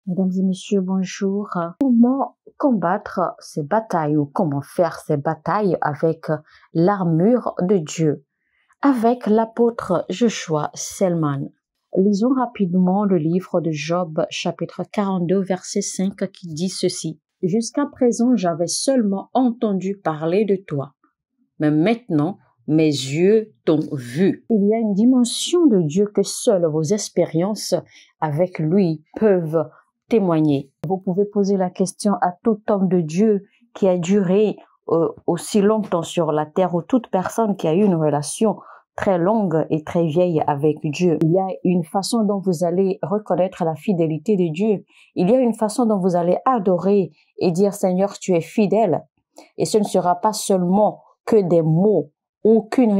Mesdames et messieurs, bonjour. Comment combattre ces batailles ou comment faire ces batailles avec l'armure de Dieu? Avec l'apôtre Joshua Selman. Lisons rapidement le livre de Job, chapitre 42, verset 5, qui dit ceci. « Jusqu'à présent, j'avais seulement entendu parler de toi, mais maintenant, mes yeux t'ont vu. » Il y a une dimension de Dieu que seules vos expériences avec lui peuvent témoigner. Vous pouvez poser la question à tout homme de Dieu qui a duré aussi longtemps sur la terre, ou toute personne qui a eu une relation très longue et très vieille avec Dieu. Il y a une façon dont vous allez reconnaître la fidélité de Dieu. Il y a une façon dont vous allez adorer et dire « Seigneur, tu es fidèle ». Et ce ne sera pas seulement que des mots, aucune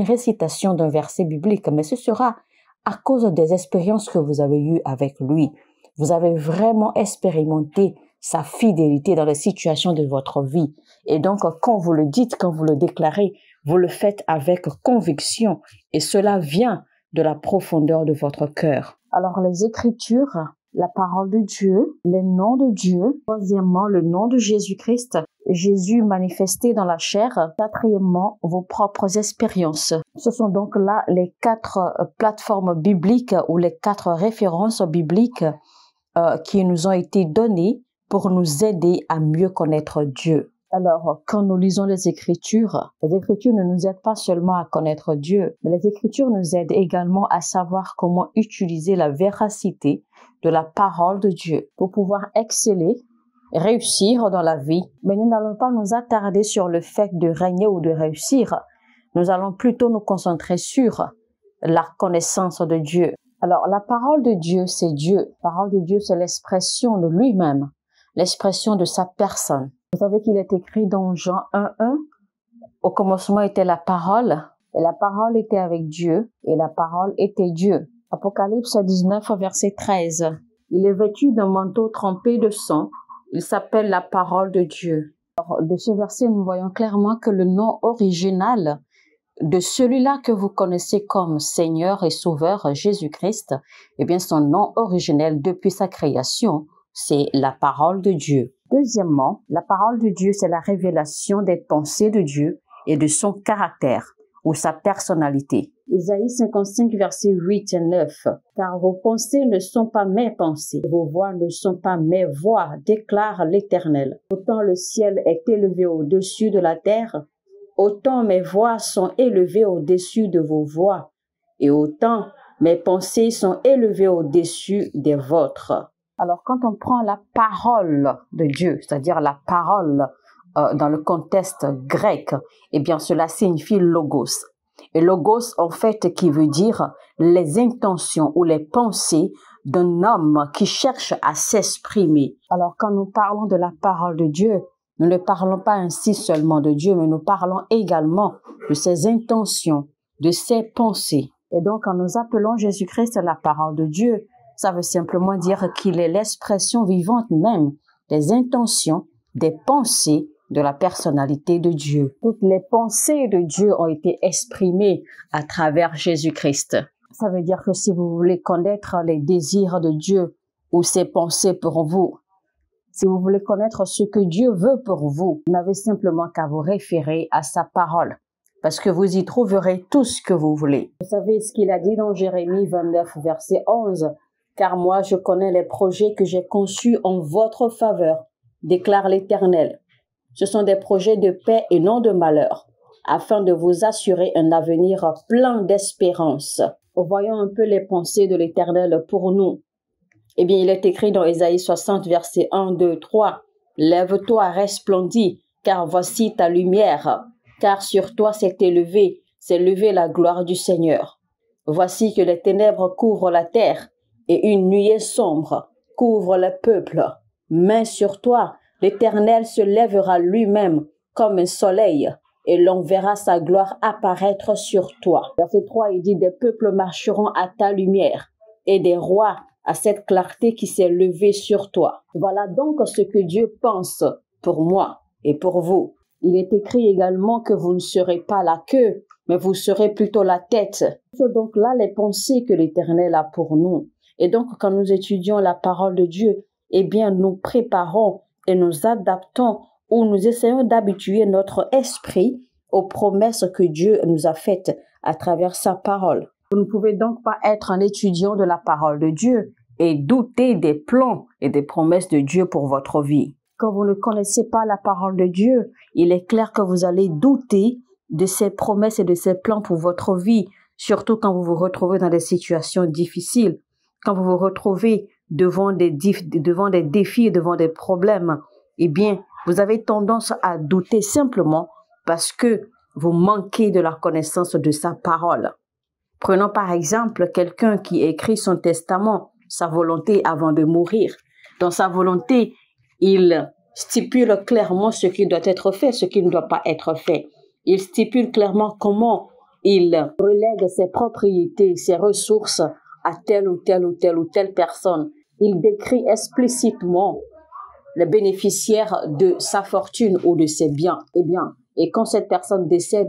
récitation d'un verset biblique, mais ce sera à cause des expériences que vous avez eues avec lui. Vous avez vraiment expérimenté sa fidélité dans les situations de votre vie. Et donc, quand vous le dites, quand vous le déclarez, vous le faites avec conviction et cela vient de la profondeur de votre cœur. Alors, les Écritures, la parole de Dieu, les noms de Dieu, troisièmement, le nom de Jésus-Christ, Jésus manifesté dans la chair, quatrièmement, vos propres expériences. Ce sont donc là les 4 plateformes bibliques ou les 4 références bibliques qui nous ont été données pour nous aider à mieux connaître Dieu. Alors, quand nous lisons les Écritures ne nous aident pas seulement à connaître Dieu, mais les Écritures nous aident également à savoir comment utiliser la véracité de la parole de Dieu pour pouvoir exceller, réussir dans la vie. Mais nous n'allons pas nous attarder sur le fait de régner ou de réussir. Nous allons plutôt nous concentrer sur la connaissance de Dieu. Alors, la parole de Dieu, c'est Dieu. La parole de Dieu, c'est l'expression de lui-même, l'expression de sa personne. Vous savez qu'il est écrit dans Jean 1:1, au commencement était la parole, et la parole était avec Dieu, et la parole était Dieu. Apocalypse 19, verset 13. Il est vêtu d'un manteau trempé de sang. Il s'appelle la parole de Dieu. Alors, de ce verset, nous voyons clairement que le nom original de celui-là que vous connaissez comme Seigneur et Sauveur Jésus-Christ, eh bien, son nom originel depuis sa création, c'est la parole de Dieu. Deuxièmement, la parole de Dieu, c'est la révélation des pensées de Dieu et de son caractère ou sa personnalité. Isaïe 55, versets 8 et 9. « Car vos pensées ne sont pas mes pensées, vos voix ne sont pas mes voix, déclare l'Éternel. Autant le ciel est élevé au-dessus de la terre, autant mes voix sont élevées au-dessus de vos voix, et autant mes pensées sont élevées au-dessus des vôtres. » Alors, quand on prend la parole de Dieu, c'est-à-dire la parole dans le contexte grec, eh bien, cela signifie logos. Et logos, en fait, qui veut dire les intentions ou les pensées d'un homme qui cherche à s'exprimer. Alors, quand nous parlons de la parole de Dieu, nous ne parlons pas ainsi seulement de Dieu, mais nous parlons également de ses intentions, de ses pensées. Et donc, quand nous appelons Jésus-Christ la parole de Dieu, ça veut simplement dire qu'il est l'expression vivante même des intentions, des pensées de la personnalité de Dieu. Toutes les pensées de Dieu ont été exprimées à travers Jésus-Christ. Ça veut dire que si vous voulez connaître les désirs de Dieu ou ses pensées pour vous, si vous voulez connaître ce que Dieu veut pour vous, vous n'avez simplement qu'à vous référer à sa parole, parce que vous y trouverez tout ce que vous voulez. Vous savez ce qu'il a dit dans Jérémie 29, verset 11, « Car moi je connais les projets que j'ai conçus en votre faveur, déclare l'Éternel. Ce sont des projets de paix et non de malheur, afin de vous assurer un avenir plein d'espérance. » Voyons un peu les pensées de l'Éternel pour nous. Eh bien, il est écrit dans Ésaïe 60, versets 1, 2, 3. « Lève-toi, resplendis, car voici ta lumière, car sur toi s'est levée la gloire du Seigneur. Voici que les ténèbres couvrent la terre, et une nuée sombre couvre le peuple. Mais sur toi, l'Éternel se lèvera lui-même comme un soleil, et l'on verra sa gloire apparaître sur toi. » Verset 3, il dit « Des peuples marcheront à ta lumière, et des rois à cette clarté qui s'est levée sur toi. » Voilà donc ce que Dieu pense pour moi et pour vous. Il est écrit également que vous ne serez pas la queue, mais vous serez plutôt la tête. Ce sont donc là les pensées que l'Éternel a pour nous. Et donc, quand nous étudions la parole de Dieu, eh bien, nous préparons et nous adaptons ou nous essayons d'habituer notre esprit aux promesses que Dieu nous a faites à travers sa parole. Vous ne pouvez donc pas être un étudiant de la parole de Dieu et douter des plans et des promesses de Dieu pour votre vie. Quand vous ne connaissez pas la parole de Dieu, il est clair que vous allez douter de ses promesses et de ses plans pour votre vie, surtout quand vous vous retrouvez dans des situations difficiles, quand vous vous retrouvez devant des défis, devant des problèmes. Eh bien, vous avez tendance à douter simplement parce que vous manquez de la connaissance de sa parole. Prenons par exemple quelqu'un qui écrit son testament, sa volonté avant de mourir. Dans sa volonté, il stipule clairement ce qui doit être fait, ce qui ne doit pas être fait. Il stipule clairement comment il relègue ses propriétés, ses ressources à telle ou telle ou telle ou telle personne. Il décrit explicitement le bénéficiaire de sa fortune ou de ses biens. Et quand cette personne décède,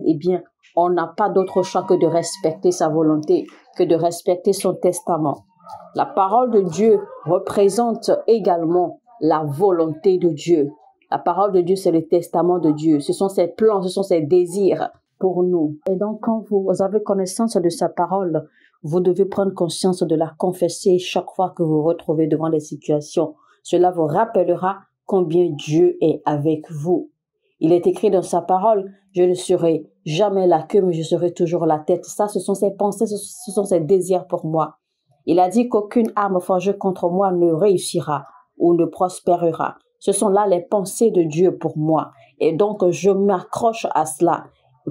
on n'a pas d'autre choix que de respecter sa volonté, que de respecter son testament. La parole de Dieu représente également la volonté de Dieu. La parole de Dieu, c'est le testament de Dieu. Ce sont ses plans, ce sont ses désirs pour nous. Et donc, quand vous avez connaissance de sa parole, vous devez prendre conscience de la confesser chaque fois que vous vous retrouvez devant des situations. Cela vous rappellera combien Dieu est avec vous. Il est écrit dans sa parole, je ne serai jamais la queue, mais je serai toujours la tête. Ça, ce sont ses pensées, ce sont ses désirs pour moi. Il a dit qu'aucune arme forgée contre moi ne réussira ou ne prospérera. Ce sont là les pensées de Dieu pour moi. Et donc, je m'accroche à cela,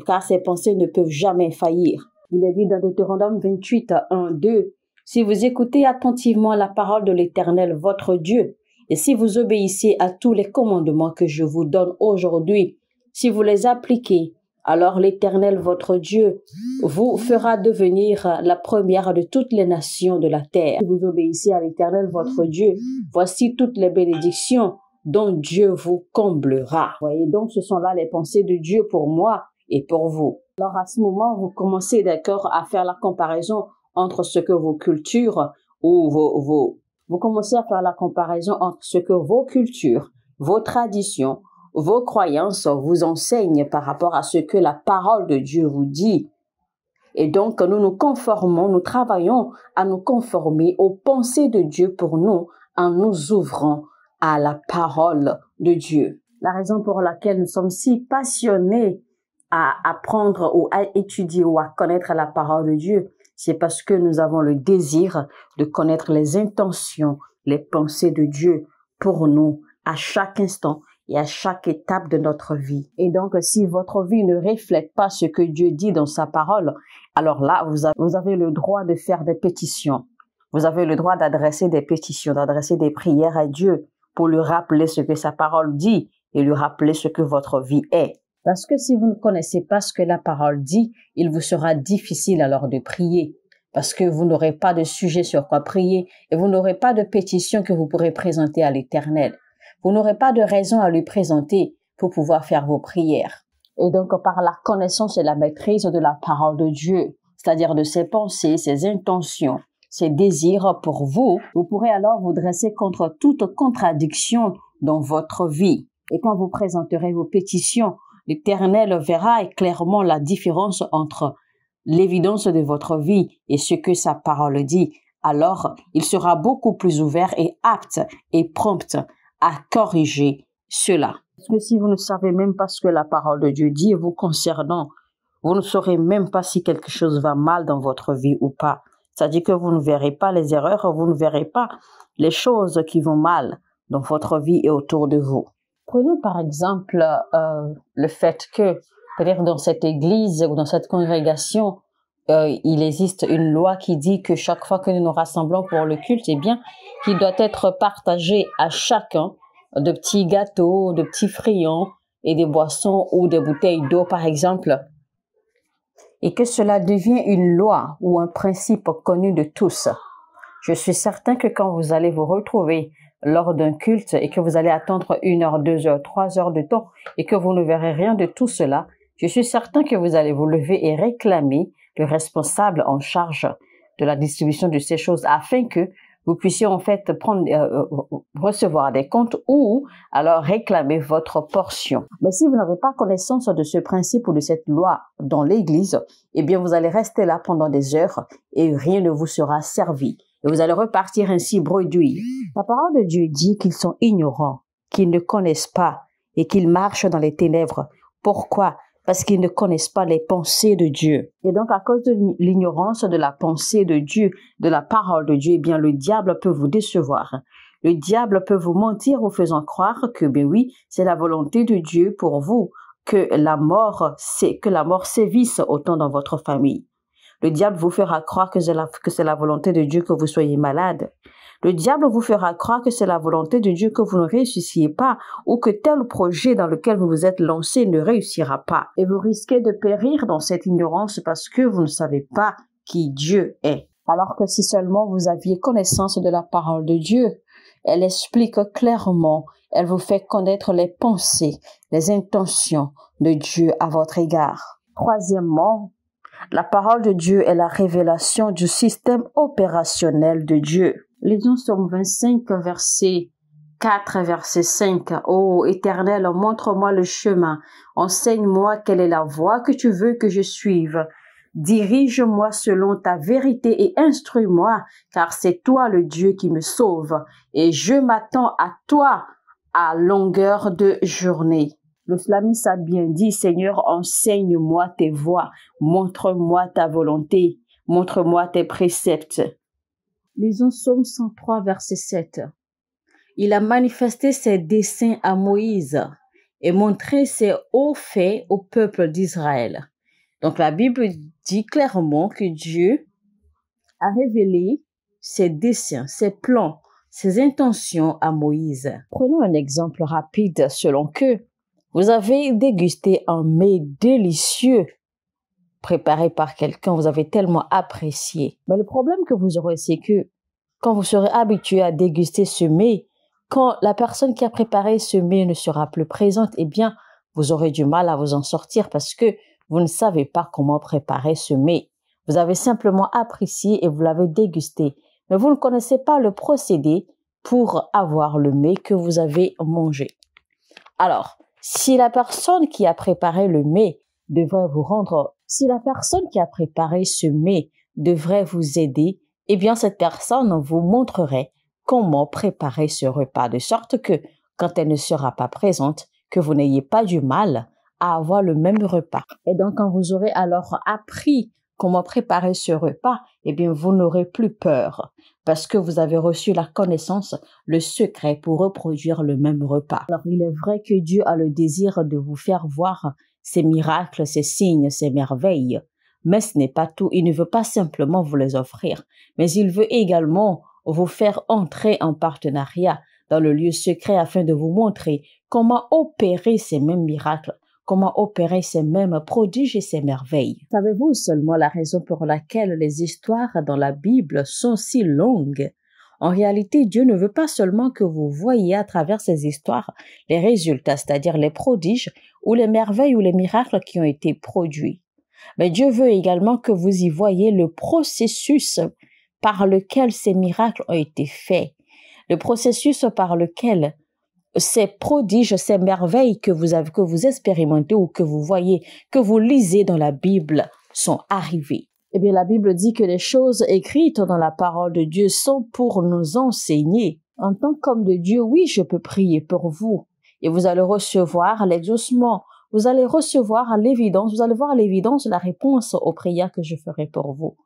car ces pensées ne peuvent jamais faillir. Il est dit dans Deutéronome 28, 1, 2, « Si vous écoutez attentivement la parole de l'Éternel, votre Dieu, et si vous obéissez à tous les commandements que je vous donne aujourd'hui, si vous les appliquez, alors l'Éternel, votre Dieu, vous fera devenir la première de toutes les nations de la terre. Si vous obéissez à l'Éternel, votre Dieu, voici toutes les bénédictions dont Dieu vous comblera. » Voyez donc, ce sont là les pensées de Dieu pour moi et pour vous. Alors à ce moment, vous commencez d'accord à faire la comparaison entre ce que vos cultures ou vous commencez à faire la comparaison entre ce que vos cultures, vos traditions, vos croyances vous enseignent par rapport à ce que la parole de Dieu vous dit. Et donc, nous travaillons à nous conformer aux pensées de Dieu pour nous en nous ouvrant à la parole de Dieu. La raison pour laquelle nous sommes si passionnés à apprendre ou à étudier ou à connaître la parole de Dieu, c'est parce que nous avons le désir de connaître les intentions, les pensées de Dieu pour nous à chaque instant et à chaque étape de notre vie. Et donc, si votre vie ne reflète pas ce que Dieu dit dans sa parole, alors là, vous avez le droit de faire des pétitions. Vous avez le droit d'adresser des pétitions, d'adresser des prières à Dieu pour lui rappeler ce que sa parole dit et lui rappeler ce que votre vie est. Parce que si vous ne connaissez pas ce que la parole dit, il vous sera difficile alors de prier. Parce que vous n'aurez pas de sujet sur quoi prier et vous n'aurez pas de pétition que vous pourrez présenter à l'Éternel. Vous n'aurez pas de raison à lui présenter pour pouvoir faire vos prières. Et donc, par la connaissance et la maîtrise de la parole de Dieu, c'est-à-dire de ses pensées, ses intentions, ses désirs pour vous, vous pourrez alors vous dresser contre toute contradiction dans votre vie. Et quand vous présenterez vos pétitions, l'Éternel verra clairement la différence entre l'évidence de votre vie et ce que sa parole dit. Alors, il sera beaucoup plus ouvert et apte et prompt à corriger cela. Parce que si vous ne savez même pas ce que la parole de Dieu dit vous concernant, vous ne saurez même pas si quelque chose va mal dans votre vie ou pas. C'est-à-dire que vous ne verrez pas les erreurs, vous ne verrez pas les choses qui vont mal dans votre vie et autour de vous. Prenons par exemple le fait que, peut-être dans cette église ou dans cette congrégation, il existe une loi qui dit que chaque fois que nous nous rassemblons pour le culte, eh bien, qu'il doit être partagé à chacun de petits gâteaux, de petits friands et des boissons ou des bouteilles d'eau, par exemple. Et que cela devient une loi ou un principe connu de tous. Je suis certain que quand vous allez vous retrouver lors d'un culte et que vous allez attendre 1 heure, 2 heures, 3 heures de temps et que vous ne verrez rien de tout cela, je suis certain que vous allez vous lever et réclamer le responsable en charge de la distribution de ces choses afin que vous puissiez en fait recevoir des comptes ou alors réclamer votre portion. Mais si vous n'avez pas connaissance de ce principe ou de cette loi dans l'Église, eh bien vous allez rester là pendant des heures et rien ne vous sera servi. Et vous allez repartir ainsi bredouille. La parole de Dieu dit qu'ils sont ignorants, qu'ils ne connaissent pas et qu'ils marchent dans les ténèbres. Pourquoi? Parce qu'ils ne connaissent pas les pensées de Dieu. Et donc, à cause de l'ignorance de la pensée de Dieu, de la parole de Dieu, eh bien, le diable peut vous décevoir. Le diable peut vous mentir en faisant croire que, ben oui, c'est la volonté de Dieu pour vous, que la mort sévisse autant dans votre famille. Le diable vous fera croire que c'est la volonté de Dieu que vous soyez malade. Le diable vous fera croire que c'est la volonté de Dieu que vous ne réussissiez pas ou que tel projet dans lequel vous vous êtes lancé ne réussira pas. Et vous risquez de périr dans cette ignorance parce que vous ne savez pas qui Dieu est. Alors que si seulement vous aviez connaissance de la parole de Dieu, elle explique clairement, elle vous fait connaître les pensées, les intentions de Dieu à votre égard. Troisièmement, la parole de Dieu est la révélation du système opérationnel de Dieu. Lisons Psaume 25, verset 4, verset 5. Ô Éternel, montre-moi le chemin. Enseigne-moi quelle est la voie que tu veux que je suive. Dirige-moi selon ta vérité et instruis-moi, car c'est toi le Dieu qui me sauve. Et je m'attends à toi à longueur de journée. Le psalmiste a bien dit, Seigneur, enseigne-moi tes voies, montre-moi ta volonté, montre-moi tes préceptes. Lisons Psaume 103, verset 7. Il a manifesté ses desseins à Moïse et montré ses hauts faits au peuple d'Israël. Donc la Bible dit clairement que Dieu a révélé ses desseins, ses plans, ses intentions à Moïse. Prenons un exemple rapide selon que vous avez dégusté un mets délicieux préparé par quelqu'un, vous avez tellement apprécié. Mais le problème que vous aurez, c'est que quand vous serez habitué à déguster ce mets, quand la personne qui a préparé ce mets ne sera plus présente, eh bien, vous aurez du mal à vous en sortir parce que vous ne savez pas comment préparer ce mets. Vous avez simplement apprécié et vous l'avez dégusté, mais vous ne connaissez pas le procédé pour avoir le mets que vous avez mangé. Alors, si la personne qui a préparé le mets devrait vous rendre, si la personne qui a préparé ce mets devrait vous aider, eh bien, cette personne vous montrerait comment préparer ce repas de sorte que, quand elle ne sera pas présente, que vous n'ayez pas du mal à avoir le même repas. Et donc, quand vous aurez alors appris comment préparer ce repas, eh bien, vous n'aurez plus peur parce que vous avez reçu la connaissance, le secret pour reproduire le même repas. Alors, il est vrai que Dieu a le désir de vous faire voir ses miracles, ses signes, ses merveilles. Mais ce n'est pas tout. Il ne veut pas simplement vous les offrir, mais il veut également vous faire entrer en partenariat dans le lieu secret afin de vous montrer comment opérer ces mêmes miracles, comment opérer ces mêmes prodiges et ces merveilles. Savez-vous seulement la raison pour laquelle les histoires dans la Bible sont si longues? En réalité, Dieu ne veut pas seulement que vous voyiez à travers ces histoires les résultats, c'est-à-dire les prodiges ou les merveilles ou les miracles qui ont été produits. Mais Dieu veut également que vous y voyiez le processus par lequel ces miracles ont été faits, le processus par lequel ces prodiges, ces merveilles que vous expérimentez ou que vous voyez, que vous lisez dans la Bible sont arrivées. Eh bien, la Bible dit que les choses écrites dans la parole de Dieu sont pour nous enseigner. En tant qu'homme de Dieu, oui, je peux prier pour vous et vous allez recevoir l'exaucement. Vous allez recevoir l'évidence, vous allez voir à l'évidence la réponse aux prières que je ferai pour vous.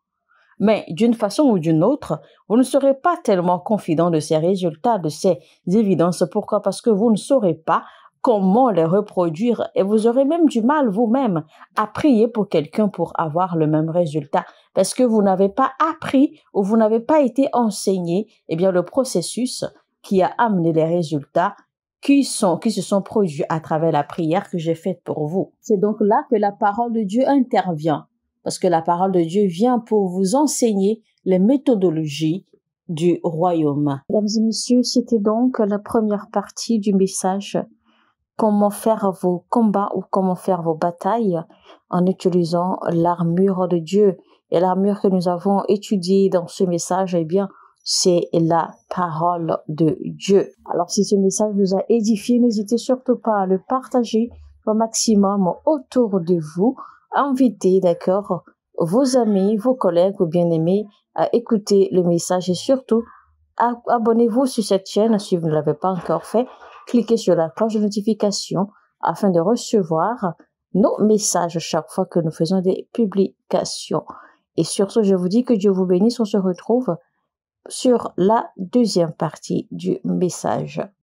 Mais d'une façon ou d'une autre, vous ne serez pas tellement confident de ces résultats, de ces évidences. Pourquoi? Parce que vous ne saurez pas comment les reproduire et vous aurez même du mal vous-même à prier pour quelqu'un pour avoir le même résultat parce que vous n'avez pas appris ou vous n'avez pas été enseigné, eh bien, le processus qui a amené les résultats qui se sont produits à travers la prière que j'ai faite pour vous. C'est donc là que la parole de Dieu intervient. Parce que la parole de Dieu vient pour vous enseigner les méthodologies du royaume. Mesdames et messieurs, c'était donc la première partie du message. Comment faire vos combats ou comment faire vos batailles en utilisant l'armure de Dieu. Et l'armure que nous avons étudiée dans ce message, eh bien, c'est la parole de Dieu. Alors, si ce message vous a édifié, n'hésitez surtout pas à le partager au maximum autour de vous. Invitez, d'accord, vos amis, vos collègues ou bien-aimés à écouter le message et surtout, abonnez-vous sur cette chaîne si vous ne l'avez pas encore fait. Cliquez sur la cloche de notification afin de recevoir nos messages chaque fois que nous faisons des publications. Et sur ce, je vous dis que Dieu vous bénisse. On se retrouve sur la deuxième partie du message.